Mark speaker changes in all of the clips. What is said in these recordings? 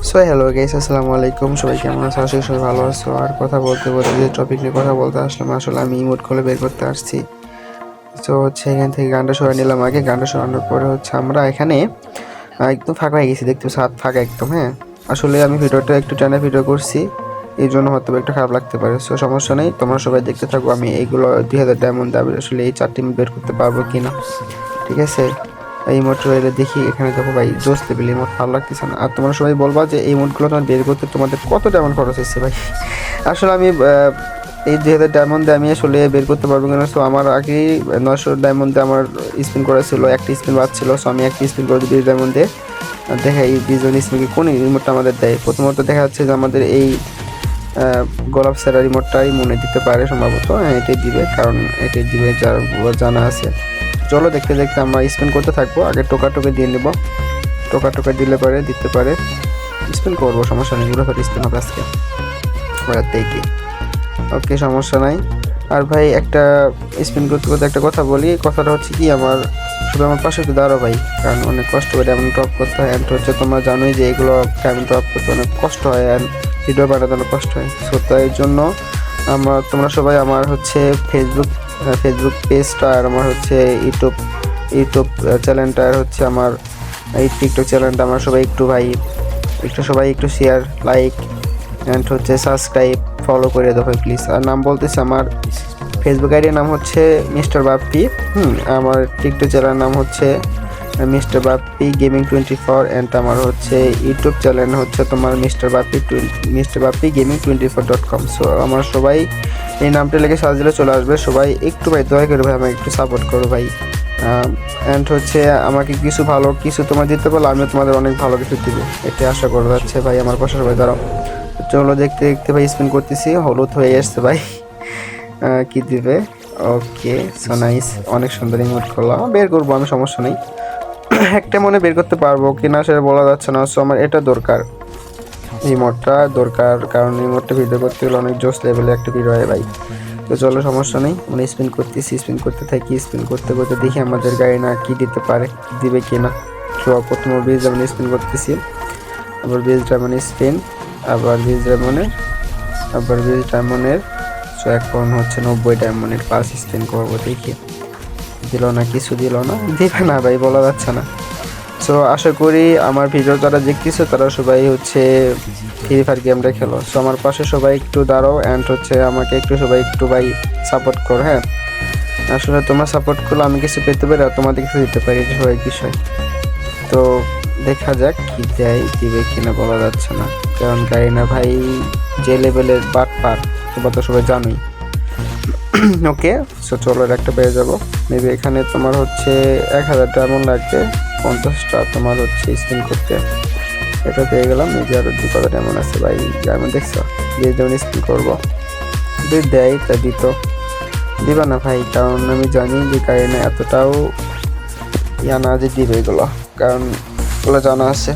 Speaker 1: So hello guys, আসসালামু আলাইকুম। সবাই কেমন আছো? আশা করি সবাই ভালো আছো। আর কথা বলতে বলতে যে টপিক নিয়ে কথা বলতে আসলাম, আসলে আমি ইমোট খুলে বের করতে আসছি। তো এখান থেকে গানটা সরাই নিলাম। আগে গানটা সরানোর পরে আমরা এখানে একদম ফাঁকা হয়ে গেছি, দেখতে পাচ্ছি হাত ফাঁকা একদম। হ্যাঁ, আসলে আমি ভিডিওটা একটু টানা ভিডিও করছি, এই জন্য হয়তো একটু খারাপ লাগতে পারে। সো সমস্যা নেই, তোমরা সবাই দেখতে থাকো। আমি এইগুলো 2000 ডায়মন্ড দাবি আসলে এই 4টি বের করতে পারবো কিনা, ঠিক আছে? এই মোটর এলে দেখি, এখানে দেখো ভাই জোস লেভেল ইমোট, ভালো লাগতেছে না। আর তোমরা সবাই বলবা যে এই মোটগুলো তোমার বের করতে তোমাদের কত ডায়মন্ড খরচ হয়েছে ভাই। আসলে আমি এই 2000 ডায়মন্ডে আমি আসলে বের করতে পারবো কিনা। সো আমার আগেই 900 ডায়মন্ডে আমার স্পিন করা ছিল, একটা স্পিন বাদ ছিল। সো আমি একটা স্পিন করে 20 ডায়মন্ডে দেখা এই 20 জন স্পিনকে কোন রিমোটটা আমাদের দেয়। প্রথমত দেখা যাচ্ছে যে আমাদের এই গোলাপ স্যারের রিমোটটাই মনে দিতে পারে সম্ভবত। হ্যাঁ, এটাই দিবে, কারণ এটাই দিবে যার জানা আছে। চলো দেখতে দেখতে আমরা স্পিন করতে থাকবো। আগে টোকা দিয়ে নেব, টোকা দিলে পারে দিতে পারে, স্পিন করবো, সমস্যা নেই। পুরো স্পিন হবে আজকে রাতেই কি, ওকে সমস্যা নাই। আর ভাই একটা স্পিন করতে করতে একটা কথা বলি, কথাটা হচ্ছে কি, আমার শুধু আমার পাশে একটু দাঁড়ো ভাই, কারণ অনেক কষ্ট করে ডায়মন্ড ড্রপ করতে হয়। অ্যান্ড হচ্ছে তোমরা জানোই যে এগুলো ডায়মন্ড ড্রপ করতে অনেক কষ্ট হয়, অ্যান্ড ভিডিও বানাতে অনেক কষ্ট হয়। সো তাই জন্য তোমরা সবাই আমার হচ্ছে ফেসবুক পেজটা, আর আমার হচ্ছে ইউটিউব চ্যানেলটা, আর হচ্ছে আমার এই টিকটক চ্যানেলটা, আমার সবাই একটু ভাই সবাই একটু শেয়ার, লাইক অ্যান্ড হচ্ছে সাবস্ক্রাইব, ফলো করে দেবো ভাই প্লিজ। আর নাম বলতেছি, আমার ফেসবুক আইডির নাম হচ্ছে মিস্টার বাপ্পি। আমার টিকটক চ্যানেলের নাম হচ্ছে মিস্টার বাপ্পি গেমিং 24, অ্যান্ড আমার হচ্ছে ইউটিউব চ্যানেল হচ্ছে তোমার mister Bappi gaming 24.com। So আমার সবাই এই নামটা লিখে সার্চ দিলে চলে আসবে। সবাই একটু ভাই দয়া করে ভাই আমাকে একটু সাপোর্ট করো ভাই। অ্যান্ড হচ্ছে আমাকে কিছু ভালো কিছু তোমার দিতে পারলে আমিও তোমাদের অনেক ভালো কিছু দিব, এটা আশা করা যাচ্ছে ভাই। আমার পাশে সবাই দাঁড়াও। চলো দেখতে দেখতে ভাই স্পিন করতেছি, হলুদ হয়ে আসছে ভাই। কি দিবে? ওকে, সো নাইস, অনেক সুন্দর ইমোট করলাম, বের করবো আমি, সমস্যা নেই। একটা মনে বের করতে পারবো কিনা সেটা বলা যাচ্ছে না। সো আমার এটা দরকার, ইমোটটা দরকার, কারণ ইমোটটা ভিডিও করতে গেলে অনেক জোস লেভেলে একটা ভিডিও হয় ভাই। তো চলো সমস্যা নেই, আমরা স্পিন করতেছি, স্পিন করতে থাকি। স্পিন করতে করতে দেখি আমাদের গাড়ি না কি দিতে পারে, দিবে কিনা। তো প্রথম বেজ যেমন স্পিন করতেছি, আবার বেজ ডায়মন্ড স্পিন, আবার বেজ ডায়মন্ডের, আবার বেজ ডায়মন্ডের। সো এখন হচ্ছে 90 ডায়মন্ডের পাস স্পিন করবো, দেখি দিল না, কিছু দিল না, দিবে না ভাই, বলা যাচ্ছে না। সো আশা করি আমার ভিডিও যারা দেখতেছো তারা সবাই হচ্ছে ফ্রি ফায়ার গেমটা খেলো। সো আমার পাশে সবাই একটু দাঁড়াও, অ্যান্ড হচ্ছে আমাকে একটু সবাই একটু ভাই সাপোর্ট করো। হ্যাঁ, আসলে তোমরা সাপোর্ট করলে আমি কিছু পেতে পারি আর তোমাদের কিছু দিতে পারি, এটা সবাই বিষয়। তো দেখা যাক কি দেয়, দিবে কিনা বলা যাচ্ছে না, কারণ গাড়ি না ভাই যে লেভেলের বাট পার, তোমরা তো সবাই জানোই। ওকে, সো চলো একটা পেয়ে যাবো। মেবি এখানে তোমার হচ্ছে 1000 ডায়মন্ড লাগবে, 50টা তোমার হচ্ছে স্পিন করতে। এটা পেয়ে গেলাম। মেবি আরো 2 ডায়মন্ড আছে ভাই, ডায়মন্ড দেখছো, যে যেমন স্পিন করবো, যদি দেয় তা দিত, দিবা না ভাই, কারণ আমি জানি যে কারিনা এতটাও ইয়া না যে দিবে এগুলো, কারণ এগুলো জানা আছে।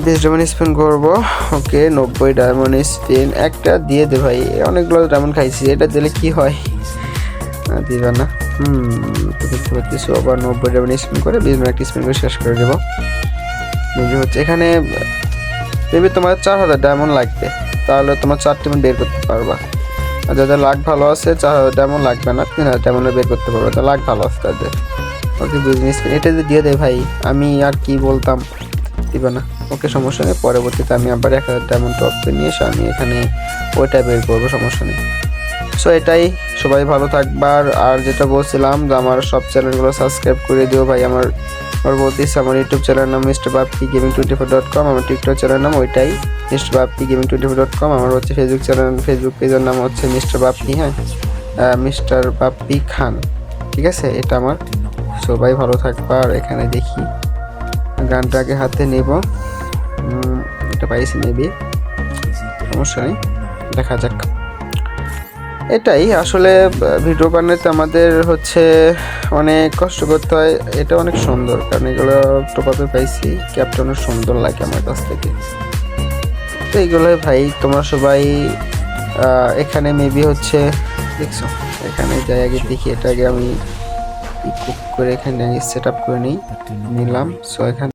Speaker 1: 20 ডায়মন্ড স্পিন করবো। ওকে, 90 ডায়মন্ড স্পিন, একটা দিয়ে দে ভাই, অনেকগুলো ডায়মন্ড খাইছি, এটা দিলে কি হয়, দিবে না। তো দেখতে পাচ্ছিস, আবার 90 ডায়মন্ড স্পিন করে 20 মিনিট স্পিন করে শেষ করে দেবো। মেবি হচ্ছে এখানে মেবি তোমার 4000 ডায়মন্ড লাগবে, তাহলে তোমার 4টি বের করতে পারবা। আর যাদের লাখ ভালো আছে 4000 ডায়মন্ড লাগবে না, 3000 ডায়মন্ডে বের করতে পারবে, তাদের লাখ ভালো আছে তাদের। ওকে, বিজনেস এটা যদি দিয়ে দেয় ভাই, আমি আর কি বলতাম, দিবে না। ওকে সমস্যা নেই, পরবর্তীতে আমি আবার 1000 ডায়মন্ড টপ নিয়ে এসে আমি এখানে ওইটা বের করবো, সমস্যা নেই। সো এটাই, সবাই ভালো থাকবার। আর যেটা বলছিলাম যে আমার সব চ্যানেলগুলো সাবস্ক্রাইব করে দিও ভাই। আমার বলতেছি, আমার ইউটিউব চ্যানেল নাম মিস্টার বাপ্পি গেমিং 24.com, আমার টিকটক চ্যানেল নাম ওইটাই মিস্টার বাপ্পি গেমিং 24.com, আমার হচ্ছে ফেসবুক পেজের নাম হচ্ছে মিস্টার বাপ্পি, হ্যাঁ, মিস্টার বাপ্পি খান, ঠিক আছে, এটা আমার। সবাই ভালো থাকবার। এখানে দেখি গানটাকে হাতে নেব, এটা পাইছি মেবি, সমস্যা নেই, দেখা যাক। এটাই আসলে ভিডিও বানাতে আমাদের হচ্ছে অনেক কষ্ট করতে হয়, এটা অনেক সুন্দর, কারণ এগুলো টোপাপে পাইছি, ক্যাপটা অনেক সুন্দর লাগে আমার কাছ থেকে। তো এইগুলোই ভাই, তোমরা সবাই এখানে মেবি হচ্ছে দেখছো, এখানে যাই আগে দেখি, এটা আগে আমি করে এখানে সেট আপ করে নিলাম। সো এখানে